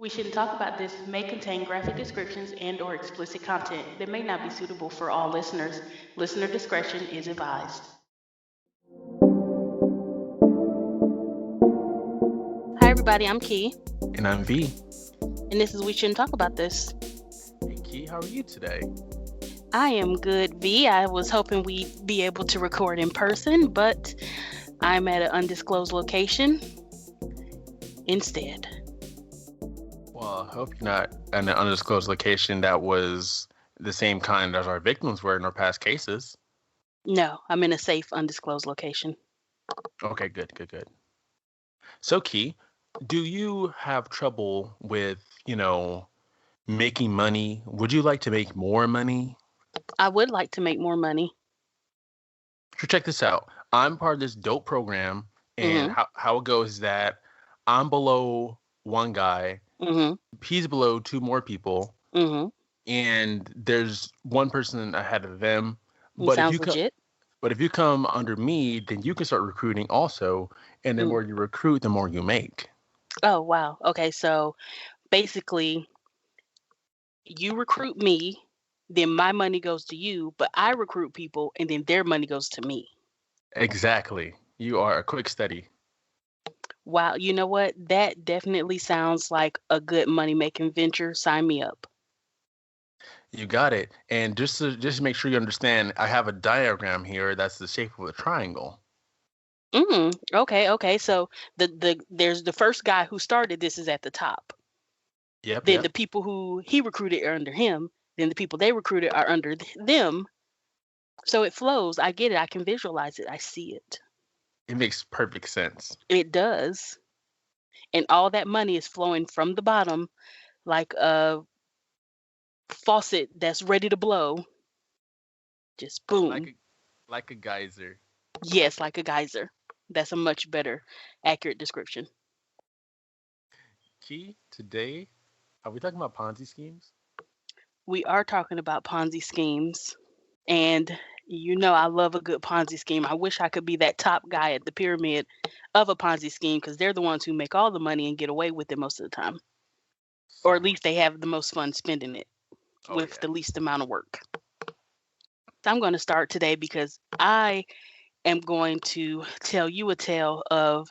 We shouldn't talk about this may contain graphic descriptions and/or explicit content that may not be suitable for all listeners. Listener discretion is advised. Hi, everybody. I'm Key, And I'm V. and this is We Shouldn't Talk About This. Hey Key, how are you today? I am good, V. I was hoping we'd be able to record in person, but I'm at an undisclosed location instead. Well, I hope you're not in an undisclosed location that was the same kind as our victims were in our past cases. No, I'm in a safe, undisclosed location. Okay, good. So Key, do you have trouble with, making money? Would you like to make more money? I would like to make more money. So check this out. I'm part of this dope program, and Mm-hmm. how it goes is that I'm below one guy, Mm-hmm. he's below two more people, Mm-hmm. and there's one person ahead of them. It But if sounds you come, legit. but if you come under me, then you can start recruiting also, and the Mm. more you recruit, the more you make. Oh, wow. Okay, so basically, you recruit me, then my money goes to you, but I recruit people and then their money goes to me. Exactly. You are a quick study. Wow, you know what? That definitely sounds like a good money making venture. Sign me up. You got it. And just to make sure you understand, I have a diagram here that's the shape of a triangle. Okay. So there's the first guy who started this is at the top. Yep, Then the yep. people who he recruited are under him. Then the people they recruited are under them. So it flows. I get it. I can visualize it. I see it. It makes perfect sense. It does. And all that money is flowing from the bottom like a faucet that's ready to blow. Just Like boom. a like a geyser. Yes, like a geyser. That's a much better, accurate description. Key, today, are we talking about Ponzi schemes? We are talking about Ponzi schemes. And you know, I love a good Ponzi scheme. I wish I could be that top guy at the pyramid of a Ponzi scheme because they're the ones who make all the money and get away with it most of the time. Or at So, least they have the most fun spending it oh with yeah. the least amount of work. So I'm going to start today because I am going to tell you a tale of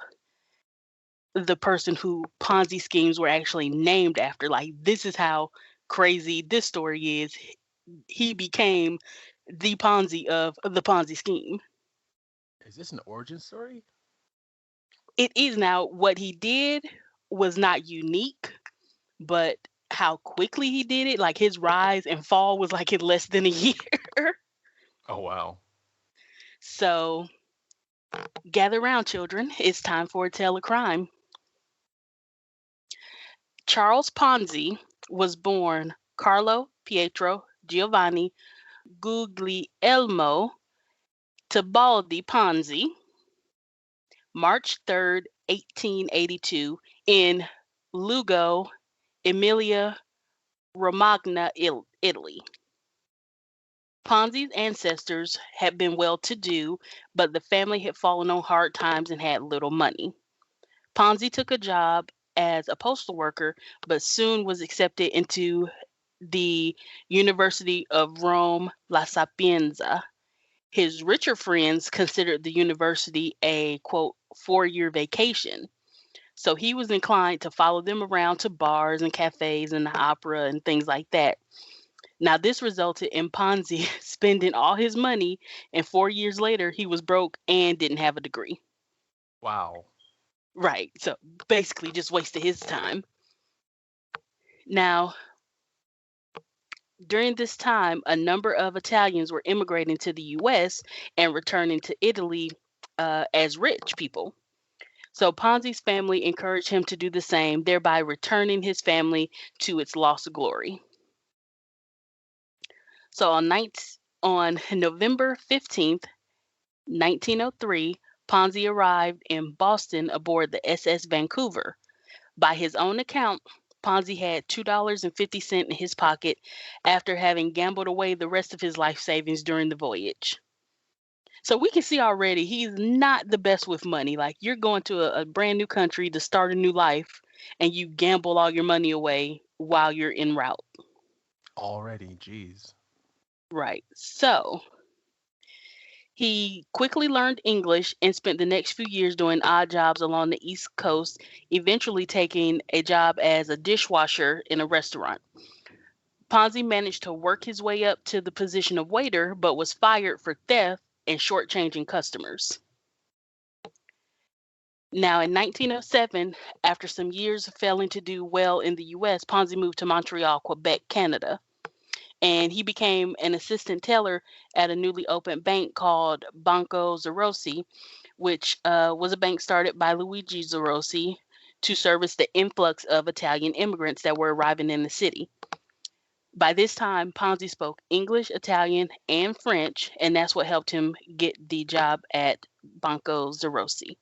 the person who Ponzi schemes were actually named after. Like, this is how crazy this story is. He became the Ponzi of the Ponzi scheme. Is this an origin story? It is now what he did was not unique, but how quickly he did it, like his rise and fall was like in less than a year. Oh wow. So, gather round, children. It's time for a tale of crime. Charles Ponzi was born Carlo Pietro Giovanni Guglielmo Tibaldi Ponzi, March 3rd, 1882, in Lugo, Emilia-Romagna, Italy. Ponzi's ancestors had been well-to-do, but the family had fallen on hard times and had little money. Ponzi took a job as a postal worker, but soon was accepted into the University of Rome La Sapienza. His richer friends considered the university a quote 4-year vacation. So he was inclined to follow them around to bars and cafes and the opera and things like that. Now, this resulted in Ponzi spending all his money, and 4 years later, he was broke and didn't have a degree. Wow. Right. So basically, just wasted his time. Now, during this time, a number of Italians were immigrating to the US and returning to Italy as rich people. So Ponzi's family encouraged him to do the same, thereby returning his family to its lost glory. So on November 15th, 1903, Ponzi arrived in Boston aboard the SS Vancouver. By his own account, Ponzi had $2.50 in his pocket after having gambled away the rest of his life savings during the voyage. So we can see already he's not the best with money. Like, you're going to a brand new country to start a new life. and you gamble all your money away while you're en route. Already, geez. Right. So he quickly learned English and spent the next few years doing odd jobs along the East Coast, eventually taking a job as a dishwasher in a restaurant. Ponzi managed to work his way up to the position of waiter, but was fired for theft and shortchanging customers. Now, in 1907, after some years of failing to do well in the US, Ponzi moved to Montreal, Quebec, Canada. And he became an assistant teller at a newly opened bank called Banco Zerosi, which was a bank started by Luigi Zerosi to service the influx of Italian immigrants that were arriving in the city. By this time, Ponzi spoke English, Italian, and French, and that's what helped him get the job at Banco Zerosi.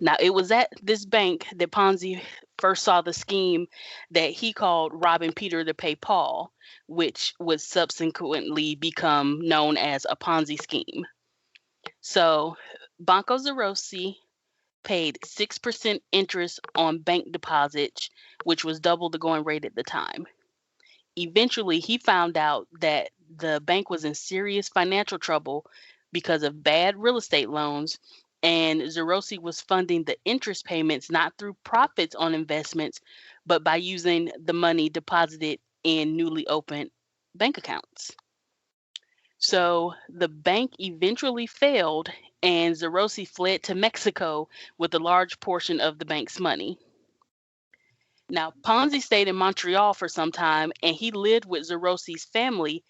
Now, it was at this bank that Ponzi first saw the scheme that he called robbing Peter to pay Paul, which would subsequently become known as a Ponzi scheme. So, Banco Zerosi paid 6% interest on bank deposits, which was double the going rate at the time. Eventually, he found out that the bank was in serious financial trouble because of bad real estate loans, and Zerosi was funding the interest payments not through profits on investments, but by using the money deposited in newly opened bank accounts. So the bank eventually failed, and Zerosi fled to Mexico with a large portion of the bank's money. Now, Ponzi stayed in Montreal for some time, and he lived with Zerosi's family,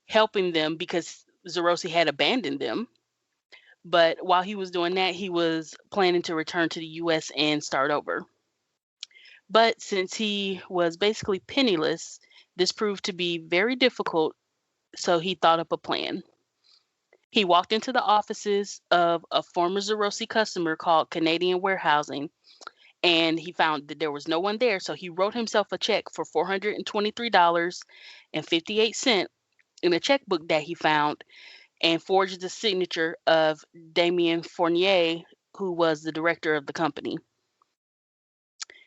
helping them because Zerosi had abandoned them. But while he was doing that, he was planning to return to the US and start over. But since he was basically penniless, this proved to be very difficult, so he thought up a plan. He walked into the offices of a former Zerosi customer called Canadian Warehousing, and he found that there was no one there, so he wrote himself a check for $423.58 in a checkbook that he found and forged the signature of Damien Fournier, who was the director of the company.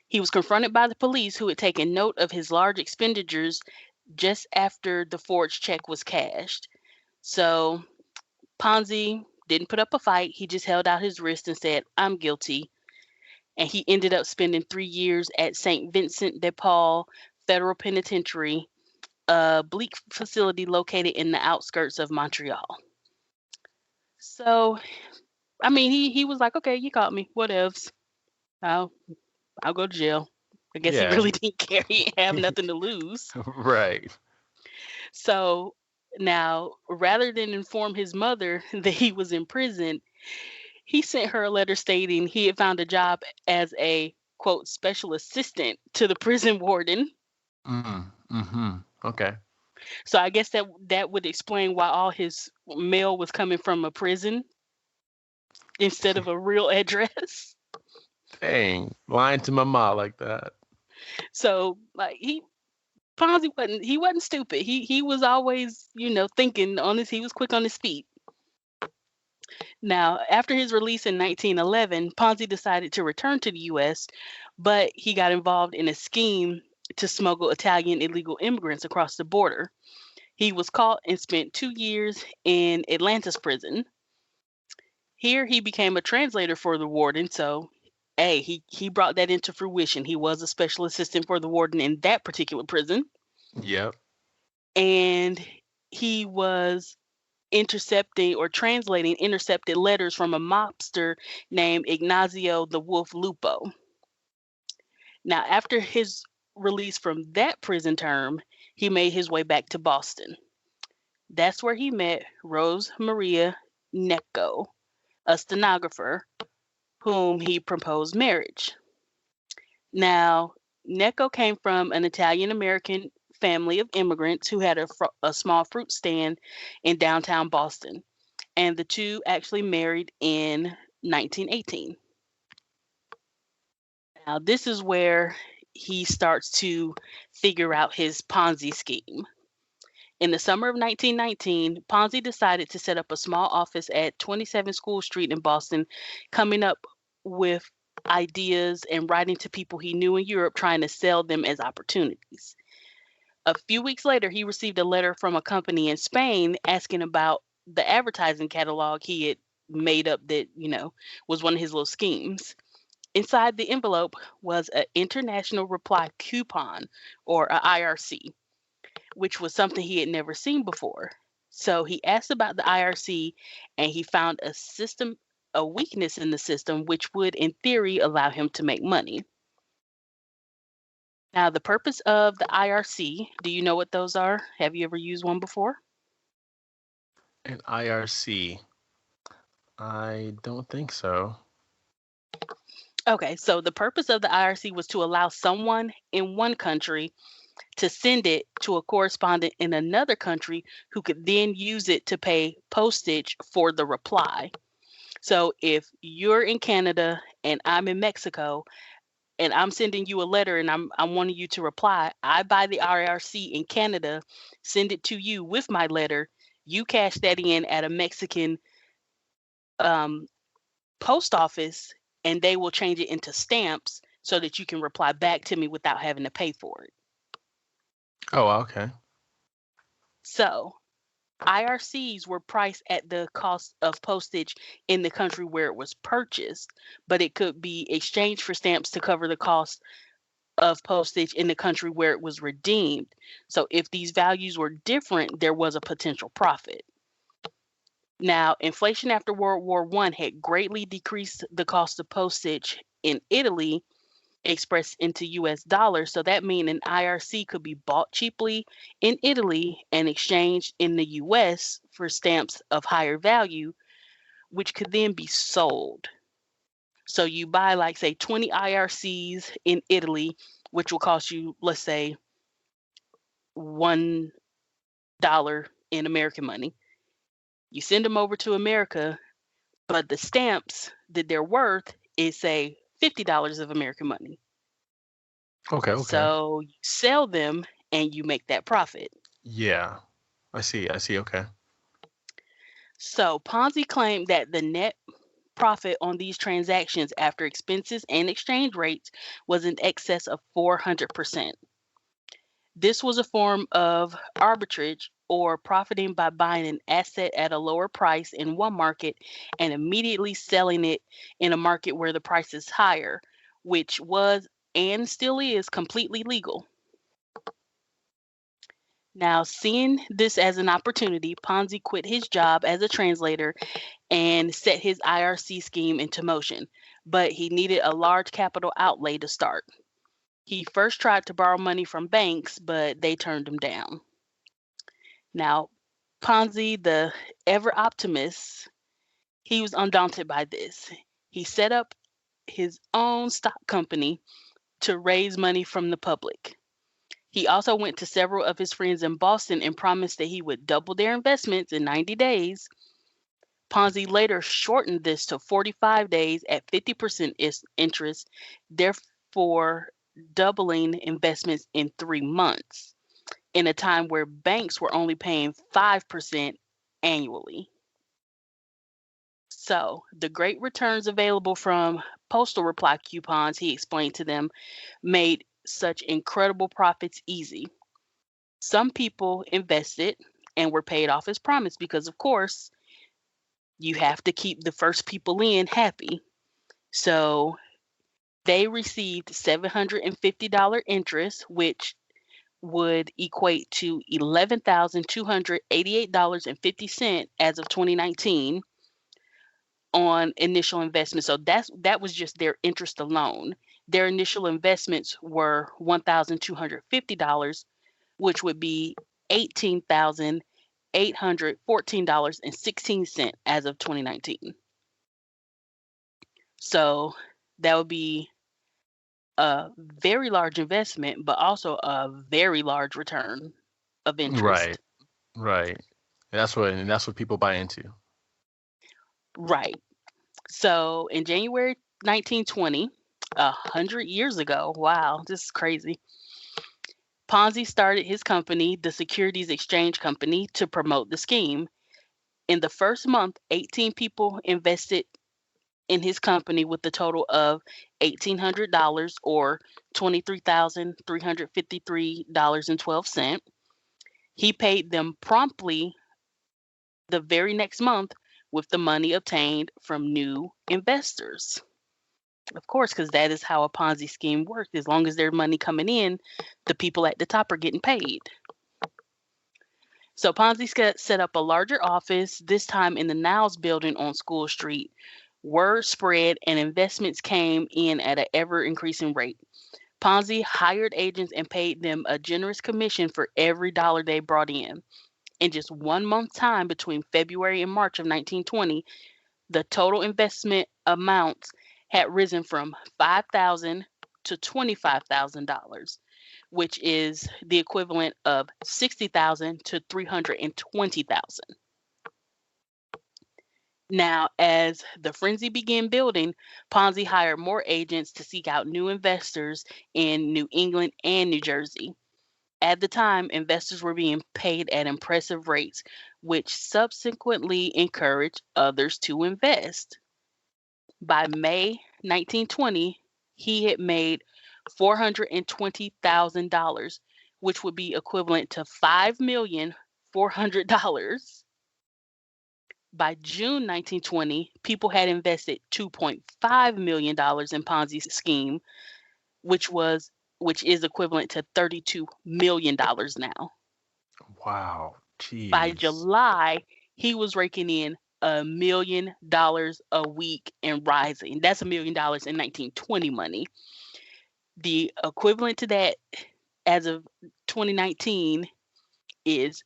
He was confronted by the police, who had taken note of his large expenditures just after the forged check was cashed. So Ponzi didn't put up a fight. He just held out his wrist and said, "I'm guilty." And he ended up spending 3 years at St. Vincent de Paul Federal Penitentiary, a bleak facility located in the outskirts of Montreal. So, I mean, he was like, "Okay, you caught me. Whatevs. I'll I'll go to jail." I guess he Yeah. really didn't care. He didn't have nothing to lose. Right. So now, rather than inform his mother that he was in prison, he sent her a letter stating he had found a job as a quote special assistant to the prison warden. Okay. So I guess that would explain why all his mail was coming from a prison instead of a real address. Dang, lying to my mom like that. So like Ponzi wasn't stupid. He was always, thinking on his he was quick on his feet. Now, after his release in 1911, Ponzi decided to return to the US, but he got involved in a scheme to smuggle Italian illegal immigrants across the border. He was caught and spent 2 years in Atlanta's prison. Here he became a translator for the warden, so hey, he brought that into fruition. He was a special assistant for the warden in that particular prison. Yep. And he was intercepting or translating intercepted letters from a mobster named Ignazio the Wolf Lupo. Now, after his release from that prison term, he made his way back to Boston. That's where he met Rose Maria Necco, a stenographer, whom he proposed marriage. Now, Necco came from an Italian American family of immigrants who had a small fruit stand in downtown Boston, and the two actually married in 1918. Now, this is where he starts to figure out his Ponzi scheme. In the summer of 1919, Ponzi decided to set up a small office at 27 School Street in Boston, coming up with ideas and writing to people he knew in Europe trying to sell them as opportunities. A few weeks later, he received a letter from a company in Spain asking about the advertising catalog he had made up that, was one of his little schemes. Inside the envelope was an international reply coupon, or a IRC, which was something he had never seen before. So he asked about the IRC and he found a weakness in the system, which would, in theory, allow him to make money. Now, the purpose of the IRC, do you know what those are? Have you ever used one before? An IRC. I don't think so. Okay, so the purpose of the IRC was to allow someone in one country to send it to a correspondent in another country who could then use it to pay postage for the reply. So if you're in Canada and I'm in Mexico and I'm sending you a letter and I'm wanting you to reply, I buy the IRC in Canada, send it to you with my letter, you cash that in at a Mexican um, post office, and they will change it into stamps so that you can reply back to me without having to pay for it. Oh, okay. So IRCs were priced at the cost of postage in the country where it was purchased, but it could be exchanged for stamps to cover the cost of postage in the country where it was redeemed. So if these values were different, there was a potential profit. Now, inflation after World War I had greatly decreased the cost of postage in Italy expressed into US dollars. So that means an IRC could be bought cheaply in Italy and exchanged in the US for stamps of higher value, which could then be sold. So you buy, like, say, 20 IRCs in Italy, which will cost you, let's say, $1 in American money. You send them over to America, but the stamps that they're worth is, say, $50 of American money. Okay, okay. So you sell them and you make that profit. Yeah. I see. Okay. So Ponzi claimed that the net profit on these transactions after expenses and exchange rates was in excess of 400%. This was a form of arbitrage, or profiting by buying an asset at a lower price in one market and immediately selling it in a market where the price is higher, which was and still is completely legal. Now, seeing this as an opportunity, Ponzi quit his job as a translator and set his IRC scheme into motion, but he needed a large capital outlay to start. He first tried to borrow money from banks, but they turned him down. Now, Ponzi, the ever optimist, he was undaunted by this. He set up his own stock company to raise money from the public. He also went to several of his friends in Boston and promised that he would double their investments in 90 days. Ponzi later shortened this to 45 days at 50% interest, therefore doubling investments in 3 months, in a time where banks were only paying 5% annually. So, the great returns available from postal reply coupons, he explained to them, made such incredible profits easy. Some people invested and were paid off as promised because, of course, you have to keep the first people in happy. So they received $750 interest, which would equate to $11,288.50 as of 2019 on initial investment. So that was just their interest alone. Their initial investments were $1,250, which would be $18,814.16 as of 2019. So that would be a very large investment, but also a very large return of Right. interest. Right. And that's what people buy into. Right. So in January 1920, 100 years ago, wow, this is crazy. Ponzi started his company, the Securities Exchange Company, to promote the scheme. In the first month, 18 people invested in his company with a total of $1,800 or $23,353.12. He paid them promptly the very next month with the money obtained from new investors. Of course, because that is how a Ponzi scheme works. As long as there's money coming in, the people at the top are getting paid. So Ponzi set up a larger office, this time in the Niles building on School Street. Word spread and investments came in at an ever increasing rate. Ponzi hired agents and paid them a generous commission for every dollar they brought in. In just 1 month's time between February and March of 1920, the total investment amounts had risen from $5,000 to $25,000, which is the equivalent of $60,000 to $320,000. Now, as the frenzy began building, Ponzi hired more agents to seek out new investors in New England and New Jersey. At the time, investors were being paid at impressive rates, which subsequently encouraged others to invest. By May 1920, he had made $420,000, which would be equivalent to $5,400,000. By June 1920, people had invested $2.5 million in Ponzi's scheme, which is equivalent to $32 million now. Wow. By Jeez. July, he was raking in $1 million a week and rising. That's $1 million in 1920 money. The equivalent to that as of 2019 is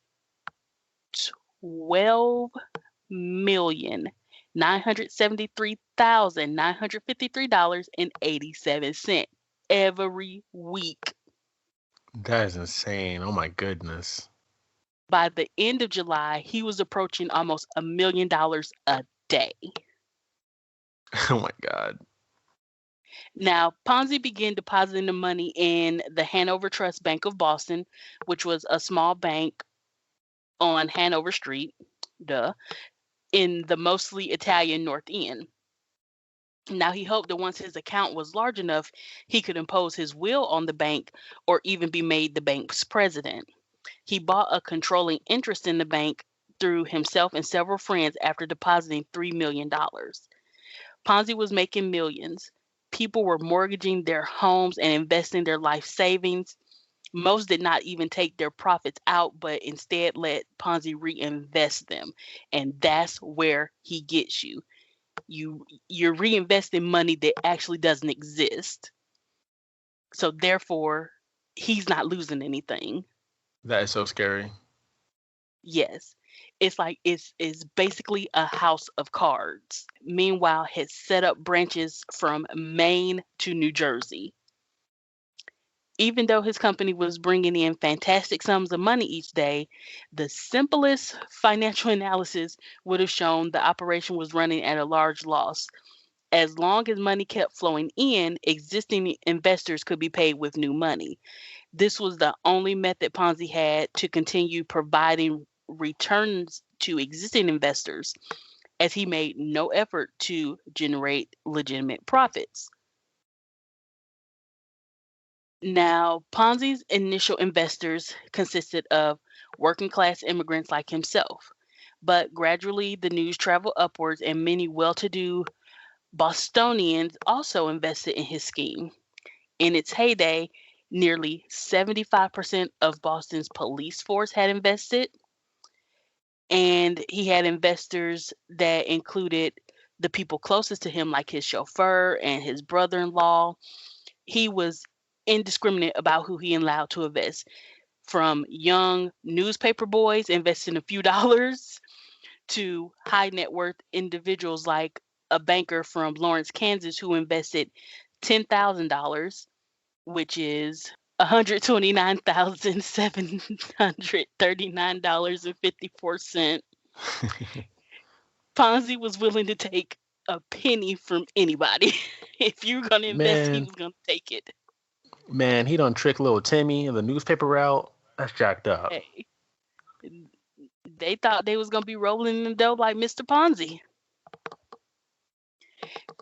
$12,973,953.87 every week. That is insane. Oh my goodness. By the end of July, he was approaching almost $1 million a day. Oh my God. Now, Ponzi began depositing the money in the Hanover Trust Bank of Boston, which was a small bank on Hanover Street, in the mostly Italian North End. Now, he hoped that once his account was large enough, he could impose his will on the bank or even be made the bank's president. He bought a controlling interest in the bank through himself and several friends after depositing $3 million. Ponzi was making millions. People were mortgaging their homes and investing their life savings. Most did not even take their profits out, but instead let Ponzi reinvest them. And that's where he gets you. You're reinvesting money that actually doesn't exist. So therefore, he's not losing anything. That is so scary. Yes. It's like it's basically a house of cards. Meanwhile, has set up branches from Maine to New Jersey. Even though his company was bringing in fantastic sums of money each day, the simplest financial analysis would have shown the operation was running at a large loss. As long as money kept flowing in, existing investors could be paid with new money. This was the only method Ponzi had to continue providing returns to existing investors, as he made no effort to generate legitimate profits. Now, Ponzi's initial investors consisted of working class immigrants like himself, but gradually the news traveled upwards and many well to do Bostonians also invested in his scheme. In its heyday, nearly 75% of Boston's police force had invested, and he had investors that included the people closest to him, like his chauffeur and his brother in law. He was indiscriminate about who he allowed to invest, from young newspaper boys investing a few dollars to high net worth individuals like a banker from Lawrence, Kansas, who invested $10,000, which is $129,739.54. Ponzi was willing to take a penny from anybody. If you were going to invest, he Man, was going to take it. man, he done trick little Timmy in the newspaper route. That's jacked up. Hey, they thought they was going to be rolling in the dough like Mr. Ponzi.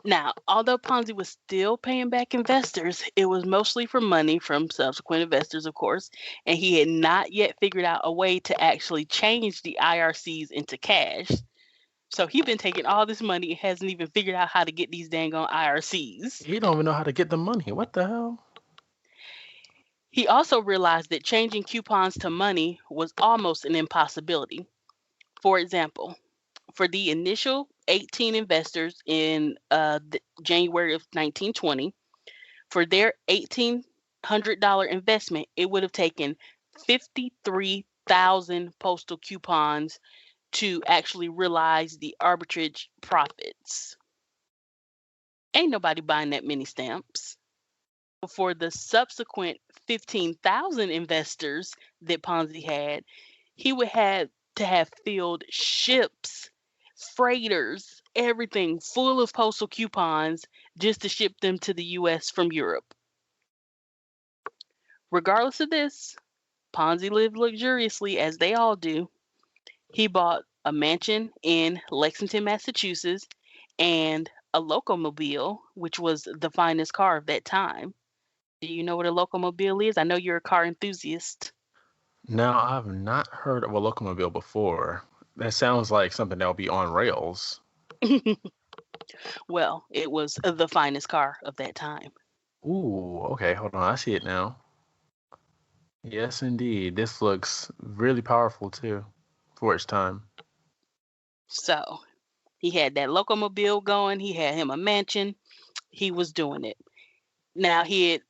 Now, although Ponzi was still paying back investors, it was mostly for money from subsequent investors, of course, and he had not yet figured out a way to actually change the IRCs into cash. So he's been taking all this money and hasn't even figured out how to get these dang on IRCs. He don't even know how to get the money. What the hell? He also realized that changing coupons to money was almost an impossibility. For example, for the initial 18 investors in January of 1920, for their $1,800 investment, it would have taken 53,000 postal coupons to actually realize the arbitrage profits. Ain't nobody buying that many stamps. For the subsequent 15,000 investors that Ponzi had, he would have to have filled ships, freighters, everything full of postal coupons just to ship them to the US from Europe. Regardless of this, Ponzi lived luxuriously as they all do. He bought a mansion in Lexington, Massachusetts, and a locomobile, which was the finest car of that time. Do you know what a locomobile is? I know you're a car enthusiast. Now, I've not heard of a locomobile before. That sounds like something that'll be on rails. Well, it was the finest car of that time. Ooh, okay, hold on. I see it now. Yes, indeed. This looks really powerful too for its time. So he had that locomobile going. He had him a mansion. He was doing it. Now, he had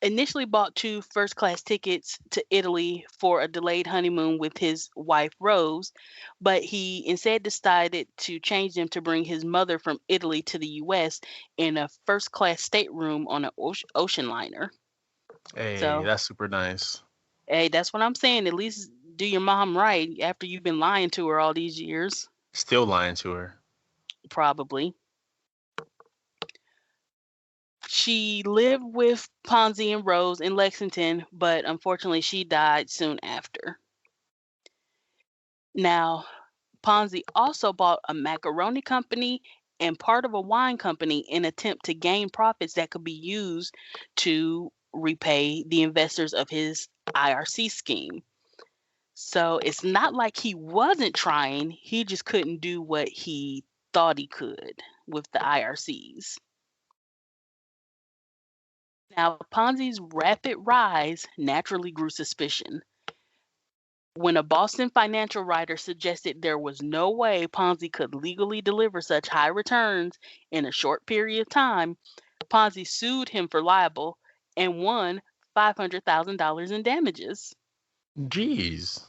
initially bought 2 first-class tickets to Italy for a delayed honeymoon with his wife, Rose, but he instead decided to change them to bring his mother from Italy to the US in a first-class stateroom on an ocean liner. Hey, So, that's super nice. hey, that's what I'm saying. At least do your mom right after you've been lying to her all these years, Still lying to her. probably. She lived with Ponzi and Rose in Lexington, but unfortunately she died soon after. Now, Ponzi also bought a macaroni company and part of a wine company in attempt to gain profits that could be used to repay the investors of his IRC scheme. So it's not like he wasn't trying, he just couldn't do what he thought he could with the IRCs. Now, Ponzi's rapid rise naturally grew suspicion. When a Boston financial writer suggested there was no way Ponzi could legally deliver such high returns in a short period of time, Ponzi sued him for libel and won $500,000 in damages. Jeez.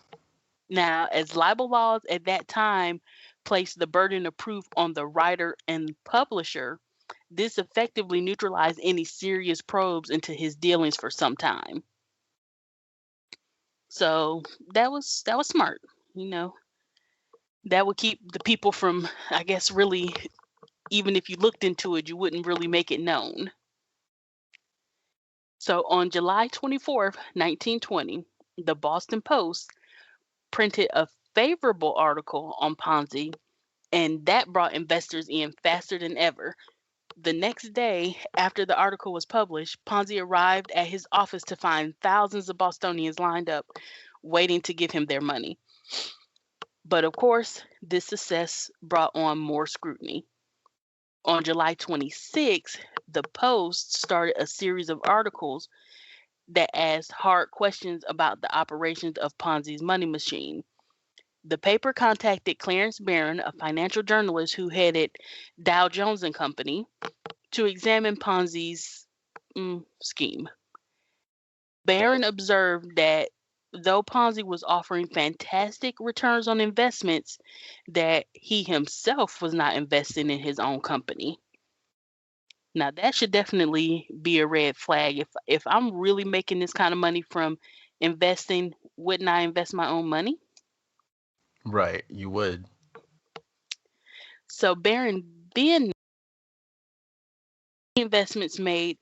Now, as libel laws at that time placed the burden of proof on the writer and publisher, this effectively neutralized any serious probes into his dealings for some time. So that was smart, you know. That would keep the people from, I guess, really, even if you looked into it, you wouldn't really make it known. So on July 24th, 1920, the Boston Post printed a favorable article on Ponzi, and that brought investors in faster than ever. The next day, after the article was published, Ponzi arrived at his office to find thousands of Bostonians lined up, waiting to give him their money. But of course, this success brought on more scrutiny. On July 26th, the Post started a series of articles that asked hard questions about the operations of Ponzi's money machine. The paper contacted Clarence Barron, a financial journalist who headed Dow Jones and Company, to examine Ponzi's scheme. Barron observed that though Ponzi was offering fantastic returns on investments, that he himself was not investing in his own company. Now that should definitely be a red flag. If I'm really making this kind of money from investing, wouldn't I invest my own money? Right, you would. So Barron then investments made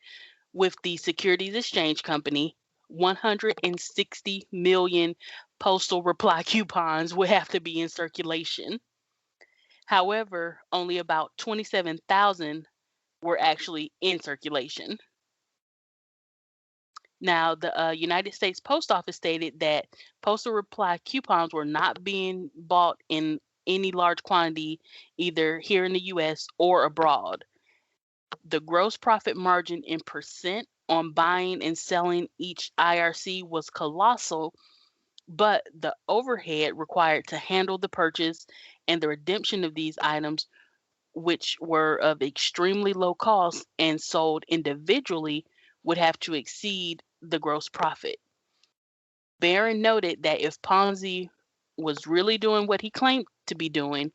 with the Securities Exchange Company, 160 million postal reply coupons would have to be in circulation. However, only about 27,000 were actually in circulation. Now, the United States Post Office stated that postal reply coupons were not being bought in any large quantity, either here in the US or abroad. The gross profit margin in percent on buying and selling each IRC was colossal, but the overhead required to handle the purchase and the redemption of these items, which were of extremely low cost and sold individually, would have to exceed the gross profit. Barron noted that if Ponzi was really doing what he claimed to be doing,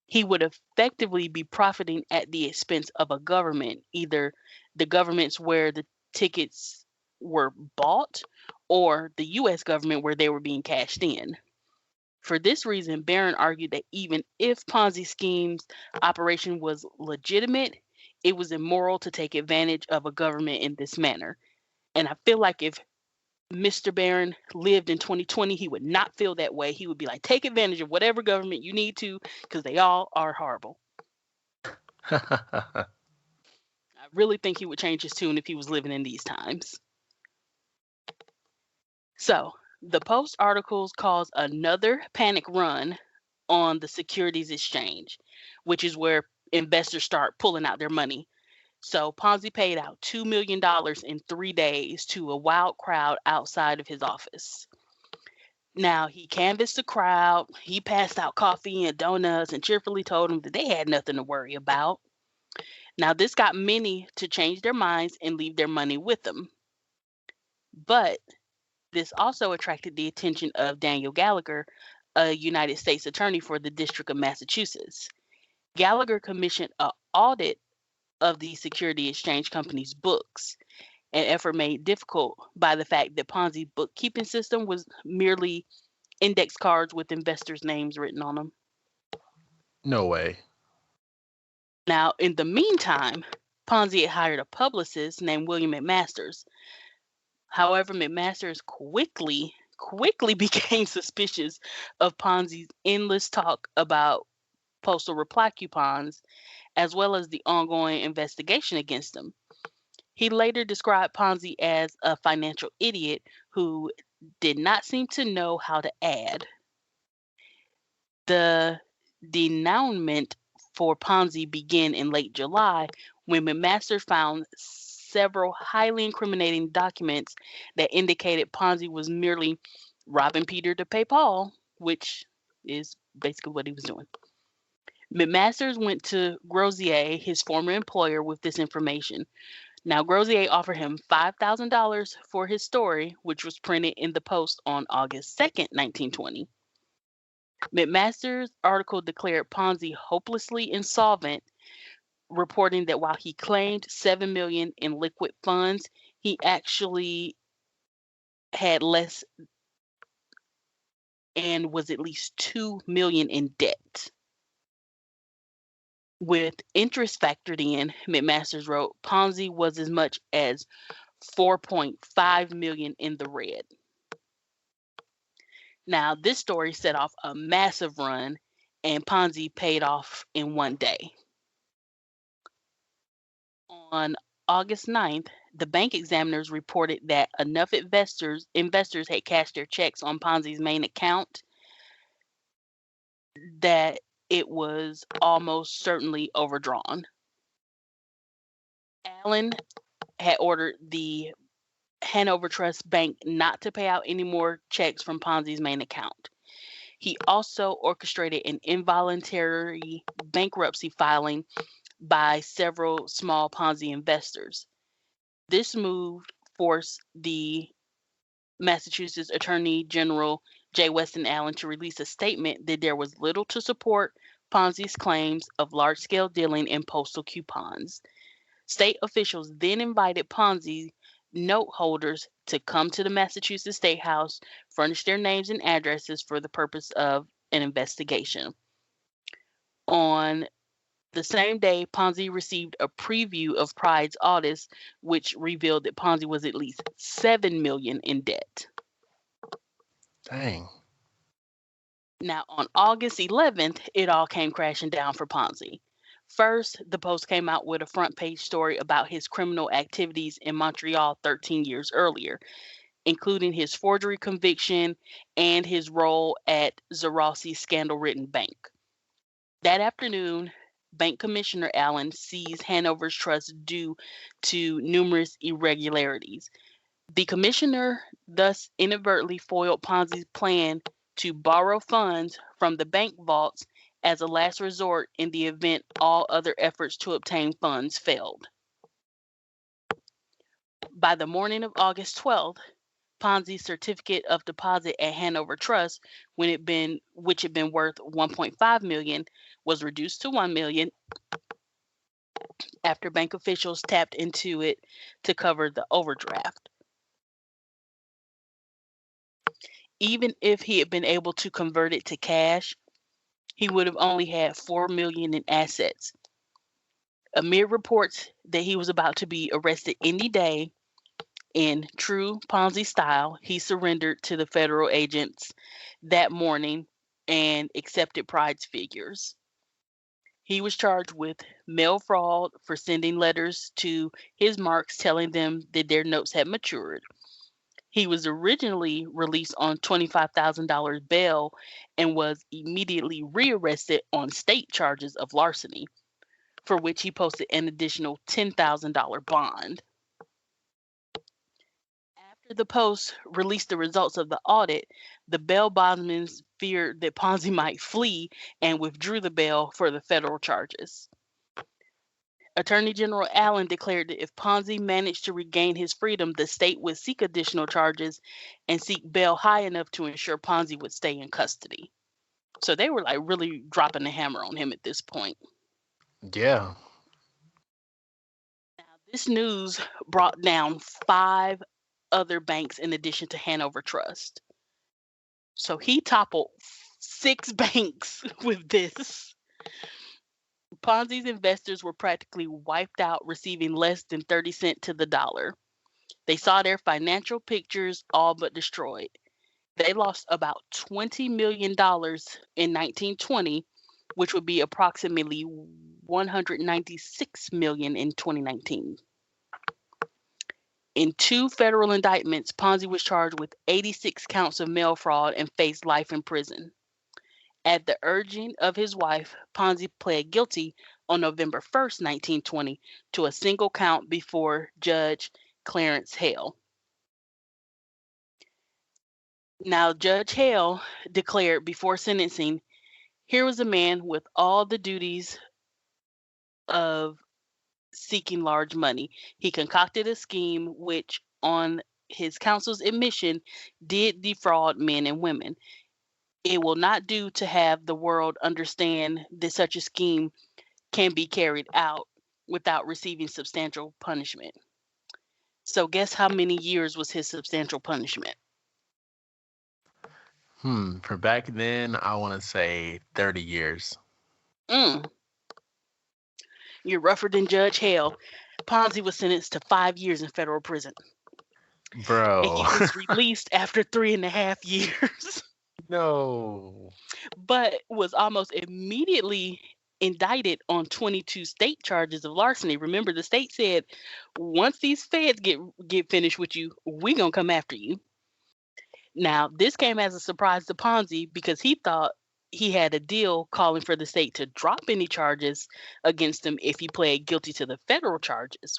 he would effectively be profiting at the expense of a government, either the governments where the tickets were bought or the US government where they were being cashed in. For this reason, Barron argued that even if Ponzi scheme's operation was legitimate, it was immoral to take advantage of a government in this manner. And I feel like if Mr. Barron lived in 2020, he would not feel that way. He would be like, take advantage of whatever government you need to, because they all are horrible. I really think he would change his tune if he was living in these times. So, the Post articles caused another panic run on the securities exchange, which is where investors start pulling out their money. So, Ponzi paid out $2 million in 3 days to a wild crowd outside of his office. Now, he canvassed the crowd, he passed out coffee and donuts and cheerfully told them that they had nothing to worry about. Now, this got many to change their minds and leave their money with them. But this also attracted the attention of Daniel Gallagher, a United States attorney for the District of Massachusetts. Gallagher commissioned an audit of the security exchange company's books, an effort made difficult by the fact that Ponzi bookkeeping system was merely index cards with investors' names written on them. No way. Now, in the meantime, Ponzi had hired a publicist named William McMasters. However, McMasters quickly became suspicious of Ponzi's endless talk about postal reply coupons, as well as the ongoing investigation against him. He later described Ponzi as a financial idiot who did not seem to know how to add. The denouement for Ponzi began in late July when McMaster found several highly incriminating documents that indicated Ponzi was merely robbing Peter to pay Paul, which is basically what he was doing. McMasters went to Grozier, his former employer, with this information. Now, Grozier offered him $5,000 for his story, which was printed in the Post on August 2nd, 1920. McMaster's article declared Ponzi hopelessly insolvent, reporting that while he claimed $7 million in liquid funds, he actually had less and was at least $2 million in debt. With interest factored in, McMasters wrote, Ponzi was as much as $4.5 million in the red. Now, this story set off a massive run, and Ponzi paid off in one day. On August 9th, the bank examiners reported that enough investors had cashed their checks on Ponzi's main account that it was almost certainly overdrawn. Allen had ordered the Hanover Trust Bank not to pay out any more checks from Ponzi's main account. He also orchestrated an involuntary bankruptcy filing by several small Ponzi investors. This move forced the Massachusetts Attorney General J. Weston Allen to release a statement that there was little to support Ponzi's claims of large-scale dealing in postal coupons. State officials then invited Ponzi note holders to come to the Massachusetts State House, furnish their names and addresses for the purpose of an investigation. On the same day, Ponzi received a preview of Pride's audits, which revealed that Ponzi was at least $7 million in debt. Dang. Now, on August 11th, it all came crashing down for Ponzi. First, the Post came out with a front page story about his criminal activities in Montreal 13 years earlier, including his forgery conviction and his role at Zerossi's scandal-ridden bank. That afternoon, Bank Commissioner Allen seized Hanover's trust due to numerous irregularities. The commissioner thus inadvertently foiled Ponzi's plan to borrow funds from the bank vaults as a last resort in the event all other efforts to obtain funds failed. By the morning of August 12th, Ponzi's certificate of deposit at Hanover Trust, which had been worth 1.5 million, was reduced to 1 million after bank officials tapped into it to cover the overdraft. Even if he had been able to convert it to cash, he would have only had 4 million in assets. Amid reports that he was about to be arrested any day, in true Ponzi style, he surrendered to the federal agents that morning and accepted prize figures. He was charged with mail fraud for sending letters to his marks telling them that their notes had matured. He was originally released on $25,000 bail and was immediately rearrested on state charges of larceny, for which he posted an additional $10,000 bond. After the Post released the results of the audit, the bail bondsmen feared that Ponzi might flee and withdrew the bail for the federal charges. Attorney General Allen declared that if Ponzi managed to regain his freedom, the state would seek additional charges and seek bail high enough to ensure Ponzi would stay in custody. So they were like really dropping the hammer on him at this point. Yeah. Now, this news brought down 5 other banks in addition to Hanover Trust. So he toppled 6 banks with this. Ponzi's investors were practically wiped out, receiving less than 30 cents to the dollar. They saw their financial pictures all but destroyed. They lost about $20 million in 1920, which would be approximately $196 million in 2019. In 2 federal indictments, Ponzi was charged with 86 counts of mail fraud and faced life in prison. At the urging of his wife, Ponzi pled guilty on November 1st, 1920, to a single count before Judge Clarence Hale. Now, Judge Hale declared before sentencing, here was a man with all the duties of seeking large money. He concocted a scheme which, on his counsel's admission, did defraud men and women. It will not do to have the world understand that such a scheme can be carried out without receiving substantial punishment. So guess how many years was his substantial punishment? For back then, I want to say 30 years. Mm, you're rougher than Judge Hale. Ponzi was sentenced to 5 years in federal prison. And Bro. he was released after 3.5 years. No. But was almost immediately indicted on 22 state charges of larceny. Remember, the state said, once these feds get finished with you, we're going to come after you. Now, this came as a surprise to Ponzi because he thought he had a deal calling for the state to drop any charges against him if he pled guilty to the federal charges.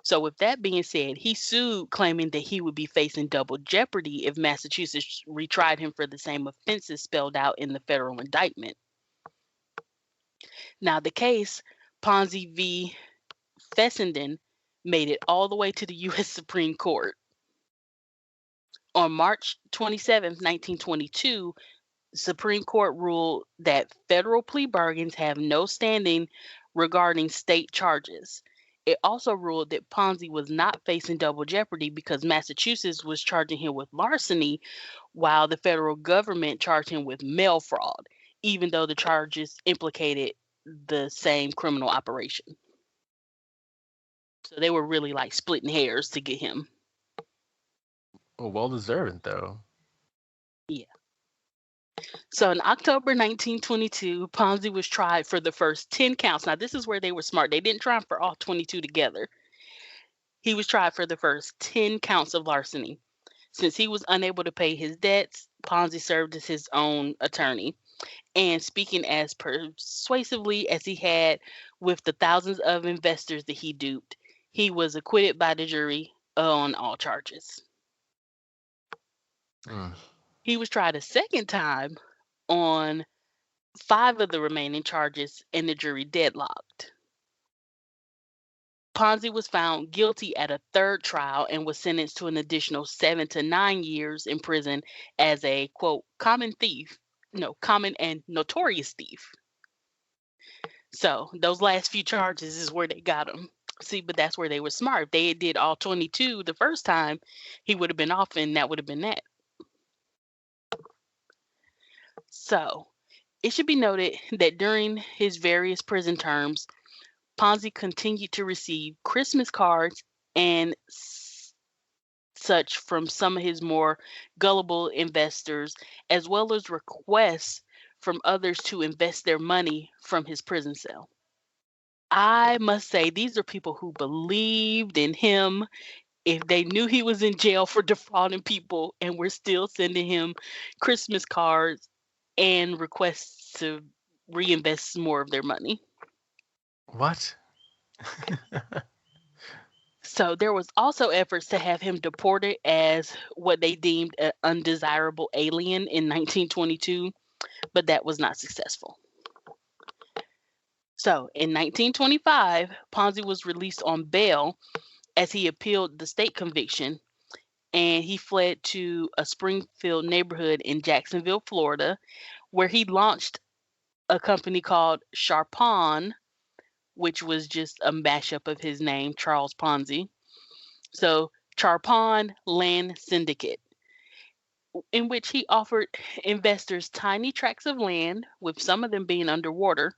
So with that being said, he sued, claiming that he would be facing double jeopardy if Massachusetts retried him for the same offenses spelled out in the federal indictment. Now, the case, Ponzi v. Fessenden, made it all the way to the U.S. Supreme Court. On March 27, 1922, the Supreme Court ruled that federal plea bargains have no standing regarding state charges. It also ruled that Ponzi was not facing double jeopardy because Massachusetts was charging him with larceny while the federal government charged him with mail fraud, even though the charges implicated the same criminal operation. So they were really like splitting hairs to get him. Well deserved, though. Yeah. So in October 1922, Ponzi was tried for the first 10 counts. Now, this is where they were smart. They didn't try him for all 22 together. He was tried for the first 10 counts of larceny. Since he was unable to pay his debts, Ponzi served as his own attorney. And speaking as persuasively as he had with the thousands of investors that he duped, he was acquitted by the jury on all charges. Mm. He was tried a second time on 5 of the remaining charges, and the jury deadlocked. Ponzi was found guilty at a third trial and was sentenced to an additional 7 to 9 years in prison as a, quote, common and notorious thief. So those last few charges is where they got him. See, but that's where they were smart. If they did all 22 the first time, he would have been off, and that would have been that. So it should be noted that during his various prison terms, Ponzi continued to receive Christmas cards and such from some of his more gullible investors, as well as requests from others to invest their money from his prison cell. I must say, these are people who believed in him. If they knew he was in jail for defrauding people and were still sending him Christmas cards and requests to reinvest more of their money. What? So there was also efforts to have him deported as what they deemed an undesirable alien in 1922, but that was not successful. So in 1925, Ponzi was released on bail as he appealed the state conviction, and he fled to a Springfield neighborhood in Jacksonville, Florida, where he launched a company called Charpon, which was just a mashup of his name, Charles Ponzi. So Charpon Land Syndicate, in which he offered investors tiny tracts of land, with some of them being underwater,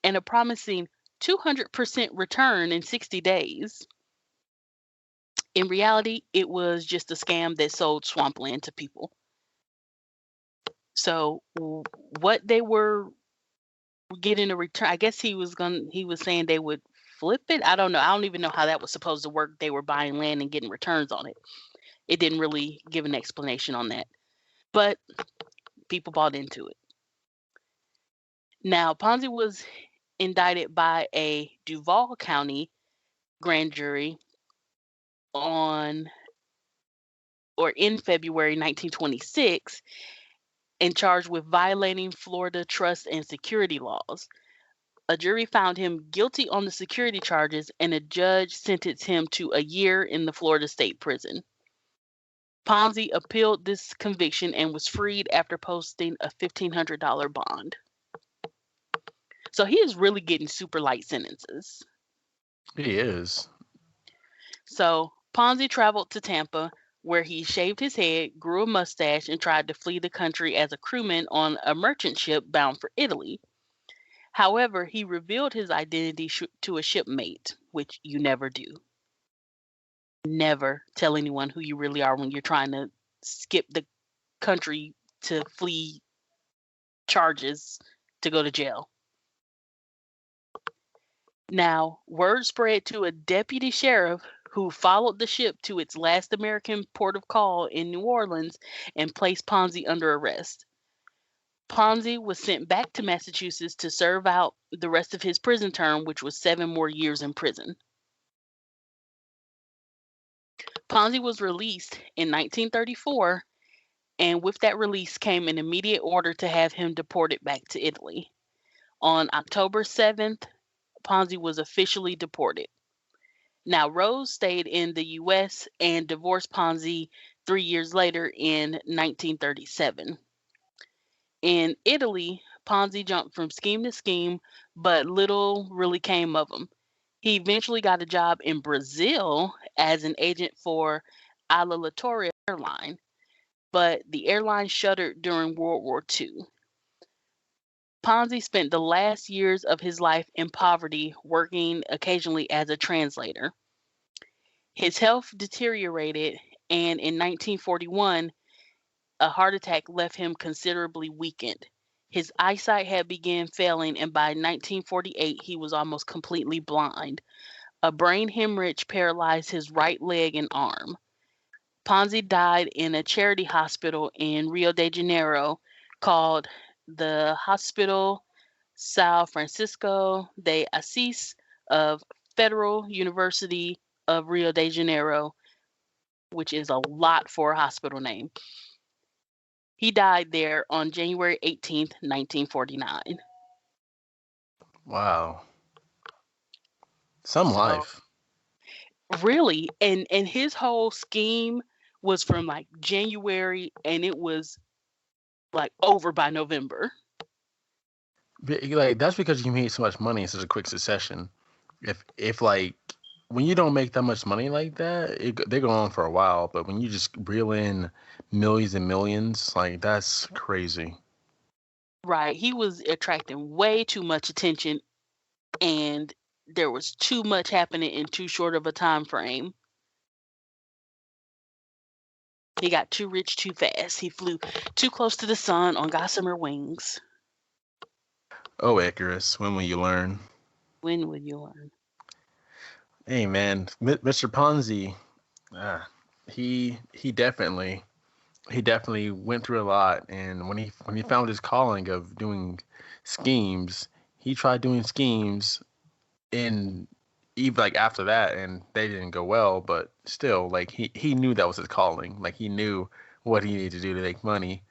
and a promising 200% return in 60 days. In reality, it was just a scam that sold swampland to people. So what they were getting a return, I guess he was saying they would flip it. I don't know. I don't even know how that was supposed to work. They were buying land and getting returns on it. It didn't really give an explanation on that. But people bought into it. Now, Ponzi was indicted by a Duval County grand jury in February 1926 and charged with violating Florida trust and security laws. A jury found him guilty on the security charges, and a judge sentenced him to a year in the Florida State Prison. Ponzi appealed this conviction and was freed after posting a $1,500 bond. So he is really getting super light sentences. He is. So Ponzi traveled to Tampa, where he shaved his head, grew a mustache, and tried to flee the country as a crewman on a merchant ship bound for Italy. However, he revealed his identity to a shipmate, which you never do. Never tell anyone who you really are when you're trying to skip the country to flee charges to go to jail. Now, word spread to a deputy sheriff who followed the ship to its last American port of call in New Orleans and placed Ponzi under arrest. Ponzi was sent back to Massachusetts to serve out the rest of his prison term, which was 7 more years in prison. Ponzi was released in 1934, and with that release came an immediate order to have him deported back to Italy. On October 7th, Ponzi was officially deported. Now, Rose stayed in the U.S. and divorced Ponzi 3 years later in 1937. In Italy, Ponzi jumped from scheme to scheme, but little really came of him. He eventually got a job in Brazil as an agent for Alitalia Airline, but the airline shuttered during World War II. Ponzi spent the last years of his life in poverty, working occasionally as a translator. His health deteriorated, and in 1941, A heart attack left him considerably weakened. His eyesight had begun failing, and by 1948 he was almost completely blind. A brain hemorrhage paralyzed his right leg and arm. Ponzi died in a charity hospital in Rio de Janeiro called the Hospital São Francisco de Assis of Federal University of Rio de Janeiro, which is a lot for a hospital name. He died there on January 18th, 1949. Wow. Some So life. really, and his whole scheme was from like January, and it was like over by November. Like that's because you made so much money in such a quick succession. If like when you don't make that much money like that, they go on for a while. But when you just reel in millions and millions, like that's crazy. Right. He was attracting way too much attention, and there was too much happening in too short of a time frame. He got too rich too fast. He flew too close to the sun on gossamer wings. Oh, Icarus, when will you learn? When would you learn? Hey man, Mr. Ponzi, ah, he definitely went through a lot, and when he found his calling of doing schemes, he tried doing schemes in even like after that, and they didn't go well. But still, like he knew that was his calling. Like he knew what he needed to do to make money,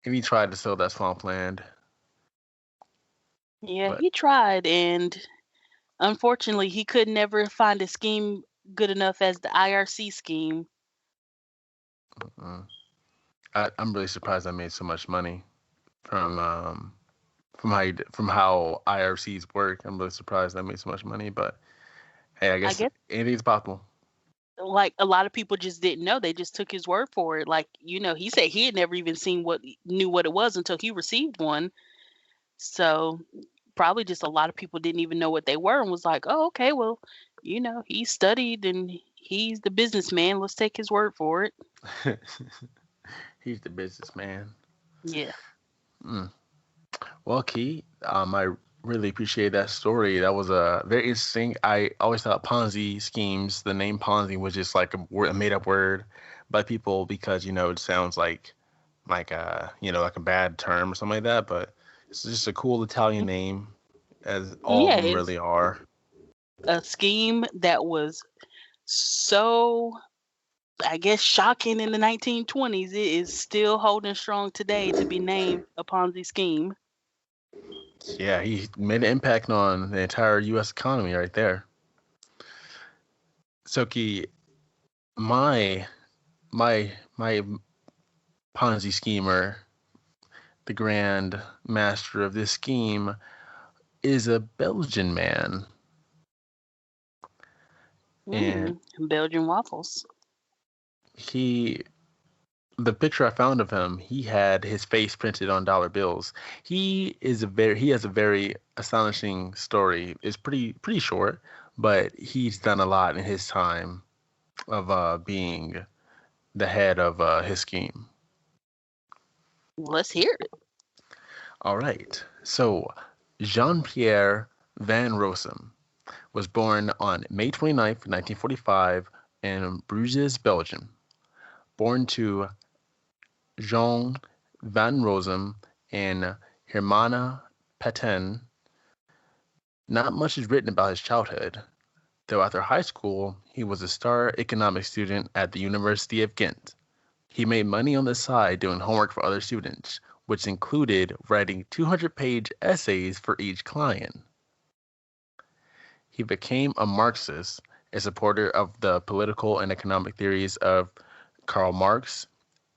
and he tried to sell that swamp land. Yeah, But he tried, and unfortunately, he could never find a scheme good enough as the IRC scheme. uh, I'm really surprised I made so much money from from how IRCs work. I'm really surprised I made so much money, but hey, I I guess guess anything's possible. like a lot of people just didn't know. They just took his word for it. Like, he said he had never even knew what it was until he received one. So probably just a lot of people didn't even know what they were and was like, "Oh, okay, well, he studied and he's the businessman. Let's take his word for it." He's the businessman. Yeah. Mm. Well, Key, I really appreciate that story. That was very interesting. I always thought Ponzi schemes, the name Ponzi was just like a made up word by people because it sounds like like a bad term or something like that. But it's just a cool Italian Mm, name, as all of yeah, them it's really are. a scheme that was so, I guess, shocking in the 1920s. It is still holding strong today to be named a Ponzi scheme. Yeah, he made an impact on the entire U.S. economy right there. So, Key, my my Ponzi schemer, the grand master of this scheme, is a Belgian man. And Belgian waffles. he, the picture I found of him, he had his face printed on dollar bills. He has a very astonishing story. It's pretty short, but he's done a lot in his time of being the head of his scheme. Let's hear it. All right. So, Jean-Pierre Van Rossum was born on May 29th, 1945 in Bruges, Belgium. Born to Jean Van Rossum and Hermana Paten, not much is written about his childhood, though after high school he was a star economics student at the University of Ghent. He made money on the side doing homework for other students, which included writing 200-page essays for each client. He became a Marxist, a supporter of the political and economic theories of Karl Marx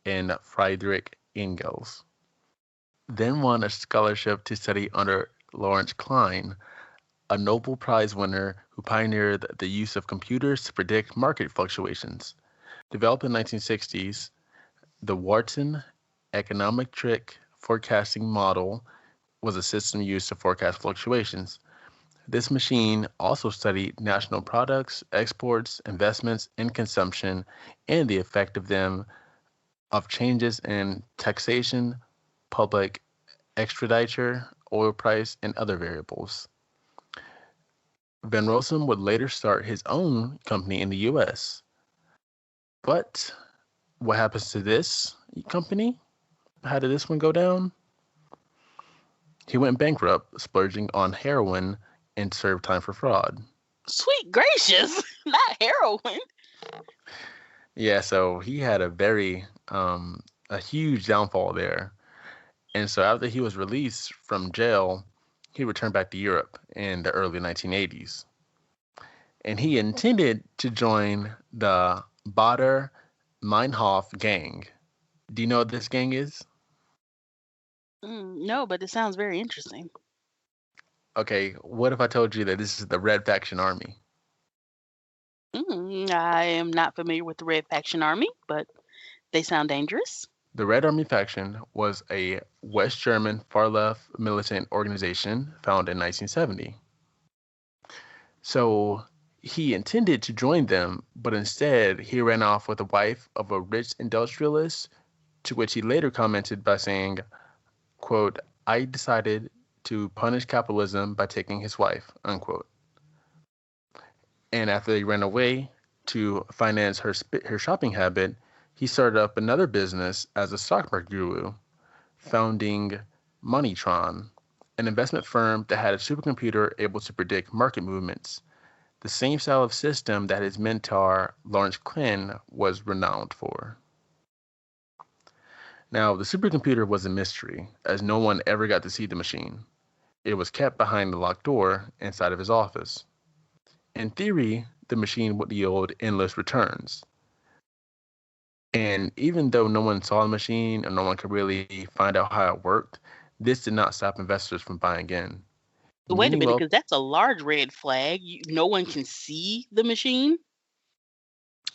and Friedrich Engels. Then won a scholarship to study under Lawrence Klein, a Nobel Prize winner who pioneered the use of computers to predict market fluctuations. Developed in the 1960s, the Wharton econometric forecasting model was a system used to forecast fluctuations. This machine also studied national products, exports, investments, and consumption, and the effect of them of changes in taxation, public expenditure, oil price, and other variables. Van Rossum would later start his own company in the US. But what happens to this company? How did this one go down? He went bankrupt, splurging on heroin, and served time for fraud. Sweet gracious, not heroin. Yeah, so he had a huge downfall there. And so after he was released from jail, he returned back to Europe in the early 1980s. And he intended to join the Bader Meinhof gang. Do you know what this gang is? No, but it sounds very interesting. Okay, what if I told you that this is the Red Faction Army? I am not familiar with the Red Faction Army, but they sound dangerous. The Red Army faction was a West German far-left militant organization founded in 1970. So he intended to join them, but instead he ran off with the wife of a rich industrialist, to which he later commented by saying, quote, I decided to punish capitalism by taking his wife, unquote. And after he ran away to finance her shopping habit, he started up another business as a stock market guru, founding Moneytron, an investment firm that had a supercomputer able to predict market movements, the same style of system that his mentor, Lawrence Klin, was renowned for. Now, the supercomputer was a mystery, as no one ever got to see the machine. It was kept behind the locked door inside of his office. In theory, the machine would yield endless returns. And even though no one saw the machine and no one could really find out how it worked, this did not stop investors from buying in. Wait a Many minute, well, because that's a large red flag. No one can see the machine.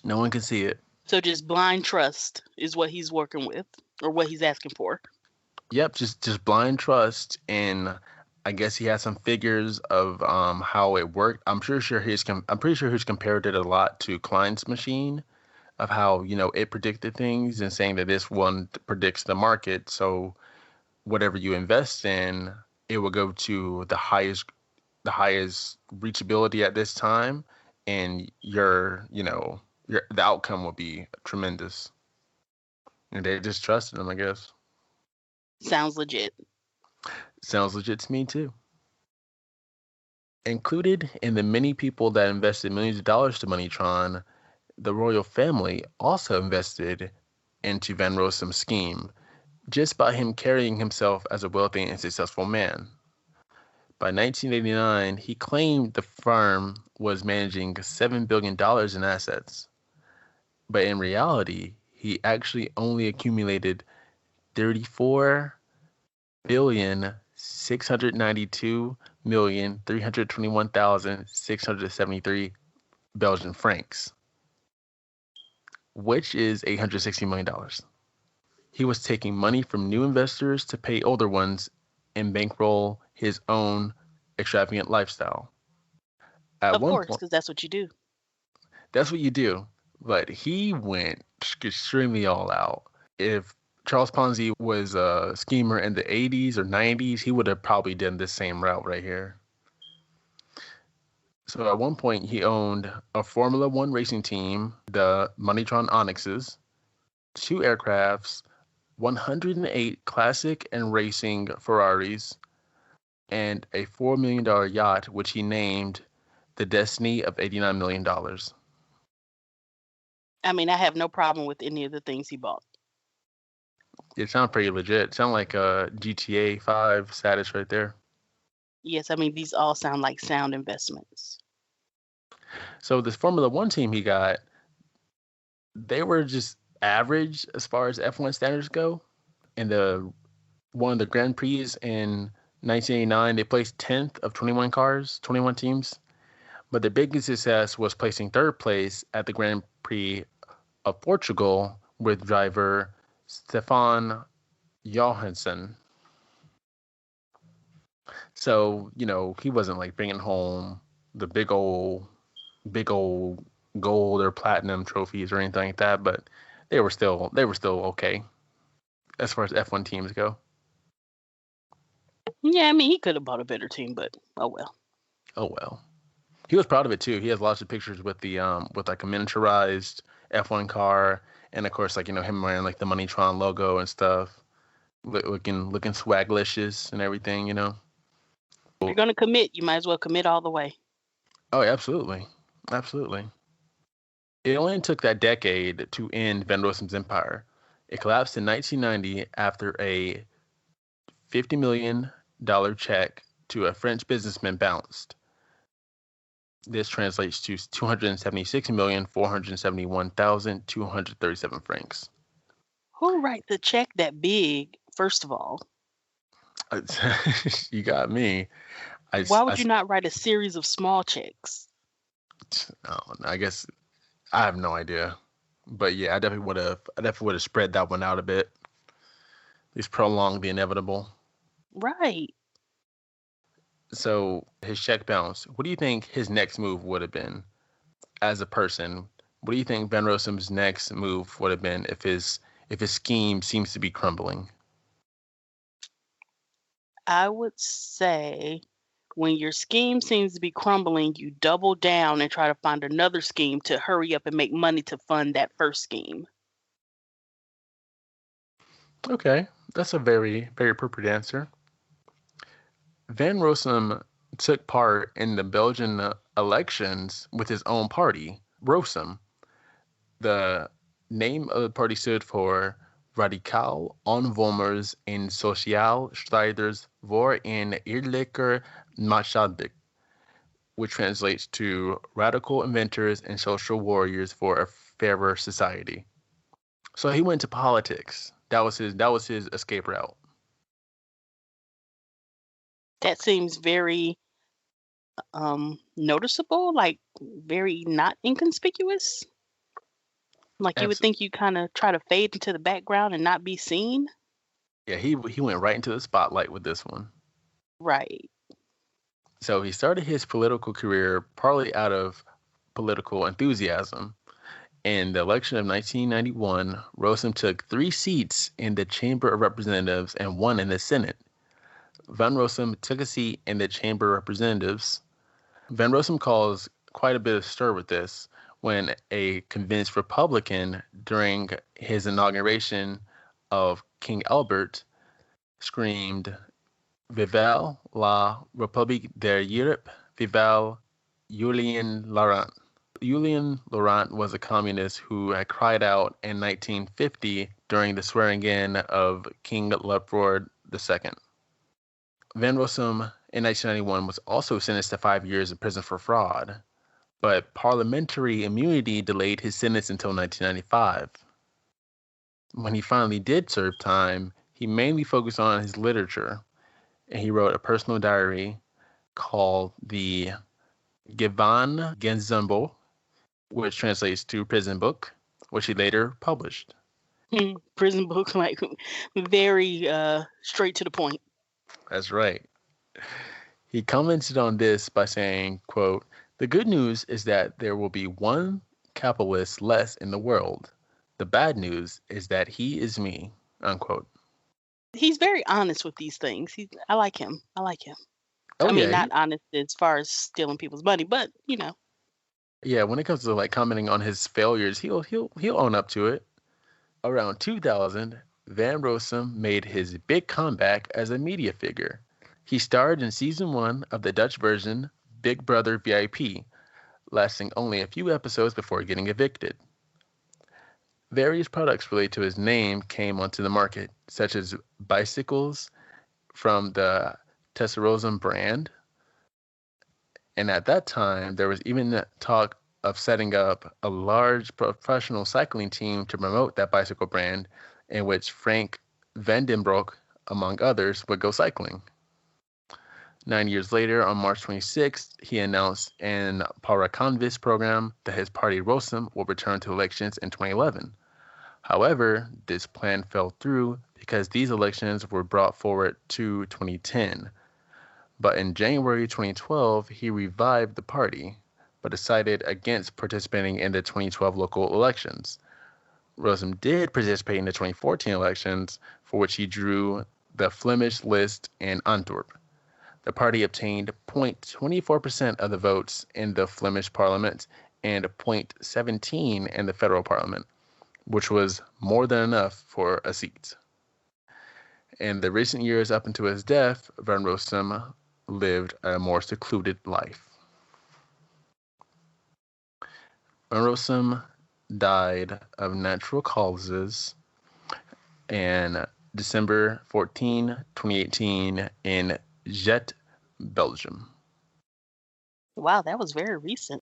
no one could see it. So just blind trust is what he's working with or what he's asking for. Yep, just blind trust, and I guess he had some figures of how it worked. I'm pretty sure he's compared it a lot to Klein's machine of how it predicted things and saying that this one predicts the market. So whatever you invest in, it will go to the highest reachability at this time, and your the outcome will be tremendous. And they just trusted him, I guess. Sounds legit. Sounds legit to me too. Included in the many people that invested millions of dollars to Moneytron, the royal family also invested into Van Rossum's scheme just by him carrying himself as a wealthy and successful man. By 1989, he claimed the firm was managing $7 billion in assets, but in reality, he actually only accumulated 34 billion 692,321,673 Belgian francs, which is $860 million. He was taking money from new investors to pay older ones and bankroll his own extravagant lifestyle. At Of one course, point, because that's what you do. that's what you do, but he went extremely all out. If Charles Ponzi was a schemer in the 80s or 90s, he would have probably done this same route right here. So at one point, he owned a Formula One racing team, the Moneytron Onyxes, two aircrafts, 108 classic and racing Ferraris, and a $4 million yacht, which he named the Destiny of $89 million. I mean, I have no problem with any of the things he bought. It sounds pretty legit. It sounds like a GTA 5 status right there. Yes, I mean, these all sound like sound investments. So this Formula One team he got, they were just average as far as F1 standards go. In the one of the Grand Prix in 1989, they placed 10th of 21 cars, 21 teams. But their biggest success was placing third place at the Grand Prix of Portugal with driver Stefan Johansson. So, he wasn't like bringing home the big old gold or platinum trophies or anything like that, but they were still okay as far as F1 teams go. Yeah, I mean, he could have bought a better team, but oh well. Oh well. He was proud of it too. He has lots of pictures with the with like a miniaturized F1 car, and of course like him wearing like the Moneytron logo and stuff, looking swaglicious and everything. If you're gonna commit, you might as well commit all the way. Oh, yeah, absolutely, absolutely. It only took that decade to end Van Rossum's empire. It collapsed in 1990 after a $50 million check to a French businessman bounced. This translates to 276,471,237 francs. Who writes a check that big? First of all, You got me. I, why would I, you not write a series of small checks? I guess I have no idea, but yeah, I definitely would have spread that one out a bit. At least prolong the inevitable. Right. So his check bounce. What do you think his next move would have been as a person? What do you think Van Rossum's next move would have been if his scheme seems to be crumbling? I would say when your scheme seems to be crumbling, you double down and try to find another scheme to hurry up and make money to fund that first scheme. Okay, that's a very very appropriate answer. Van Rossum took part in the Belgian elections with his own party, Rossum. The name of the party stood for Radicaal Aanvomers en Sociaal Strijders voor een Eerlijker Maatschappij, which translates to Radical Inventors and Social Warriors for a Fairer Society. So he went to politics. That was his escape route. That seems very noticeable, like very not inconspicuous. Like you would Absolutely. think you kind of try to fade into the background and not be seen. Yeah, he went right into the spotlight with this one. Right. So he started his political career partly out of political enthusiasm. In the election of 1991, Rossum took 3 seats in the Chamber of Representatives and 1 in the Senate. Van Rossum took a seat in the Chamber of Representatives. Van Rossum caused quite a bit of stir with this when a convinced Republican during his inauguration of King Albert screamed, Vive la République d'Europe, vive Julien Laurent. Julien Laurent was a communist who had cried out in 1950 during the swearing in of King Leopold II. Van Rossum in 1991 was also sentenced to 5 years in prison for fraud, but parliamentary immunity delayed his sentence until 1995. When he finally did serve time, he mainly focused on his literature, and he wrote a personal diary called the Gevangen Genzenbuch, which translates to prison book, which he later published. Prison book, like very straight to the point. That's right. He commented on this by saying, quote, the good news is that there will be one capitalist less in the world. The bad news is that he is me, unquote. He's very honest with these things. I like him. I like him. Oh I mean, yeah, not honest as far as stealing people's money, but you know. yeah. When it comes to like commenting on his failures, he'll own up to it. Around 2000, Van Rossum made his big comeback as a media figure. He starred in season 1 of the Dutch version Big Brother VIP, lasting only a few episodes before getting evicted. Various products related to his name came onto the market, such as bicycles from the Tesserosum brand, and at that time there was even talk of setting up a large professional cycling team to promote that bicycle brand, in which Frank Vandenbroek, among others, would go cycling. 9 years later, on March 26th, he announced in Paracanvis program that his party Rossum will return to elections in 2011. However, this plan fell through because these elections were brought forward to 2010. But in January 2012, he revived the party, but decided against participating in the 2012 local elections. Rossum did participate in the 2014 elections, for which he drew the Flemish list in Antwerp. The party obtained 0.24% of the votes in the Flemish parliament and 0.17 in the federal parliament, which was more than enough for a seat. In the recent years up until his death, Van Rossum lived a more secluded life. Van Rossum died of natural causes in December 14, 2018 in Jet, Belgium. Wow, that was very recent.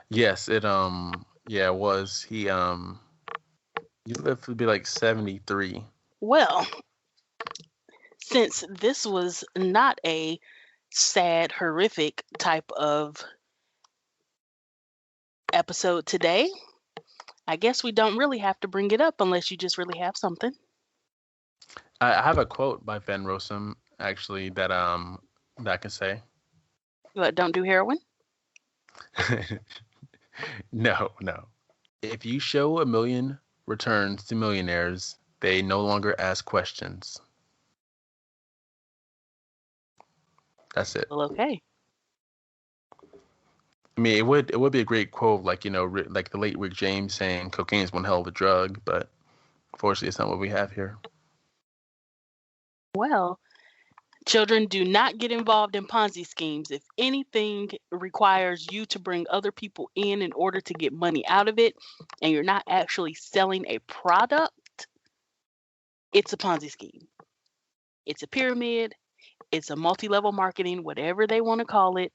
Yes, it was. He lived to be like 73. Well, since this was not a sad, horrific type of episode today, I guess we don't really have to bring it up unless you just really have something. I have a quote by Van Rossum actually that I can say. But don't do heroin? No. If you show a million returns to millionaires, they no longer ask questions. That's it. Well, okay. I mean, it would be a great quote, like like the late Rick James saying, "Cocaine is one hell of a drug," but unfortunately, it's not what we have here. Well, children, do not get involved in Ponzi schemes. If anything requires you to bring other people in order to get money out of it, and you're not actually selling a product, it's a Ponzi scheme. It's a pyramid. It's a multi-level marketing, whatever they want to call it.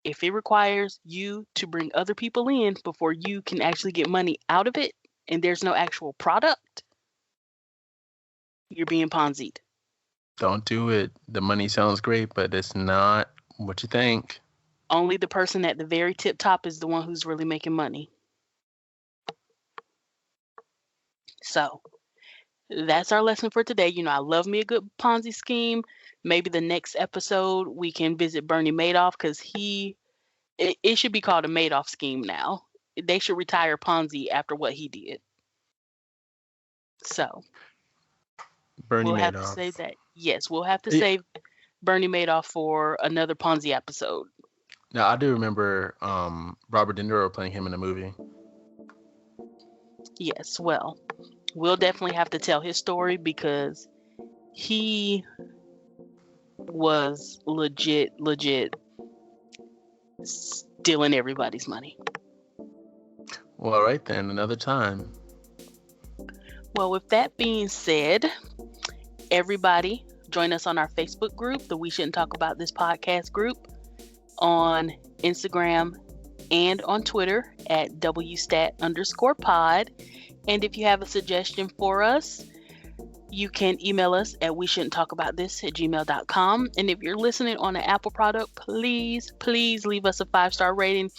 If it requires you to bring other people in before you can actually get money out of it, and there's no actual product, you're being Ponzi'd. Don't do it. The money sounds great, but it's not what you think. Only the person at the very tip top is the one who's really making money. So that's our lesson for today. I love me a good Ponzi scheme. Maybe the next episode we can visit Bernie Madoff, because it should be called a Madoff scheme now. They should retire Ponzi after what he did. So Bernie we'll Madoff. have to say that. Yes, we'll have to save Bernie Madoff for another Ponzi episode. Now, I do remember Robert De Niro playing him in a movie. Yes, well, we'll definitely have to tell his story, because he was legit stealing everybody's money. Well, all right then, another time. Well, with that being said, everybody join us on our Facebook group, the We Shouldn't Talk About This podcast group, on Instagram and on Twitter at WStat_pod. And if you have a suggestion for us, you can email us at weshouldn'ttalkaboutthis@gmail.com. And if you're listening on an Apple product, please leave us a 5-star rating.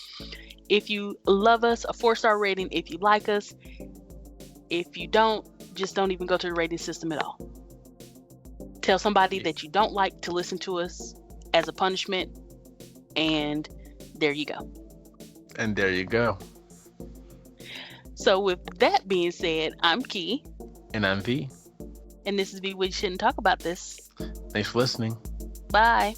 If you love us, a 4-star rating if you like us. If you don't, just don't even go to the rating system at all. Tell somebody that you don't like to listen to us as a punishment, and there you go. And there you go. So with that being said, I'm Key. And I'm V. And this is We Shouldn't Talk About This. Thanks for listening. Bye.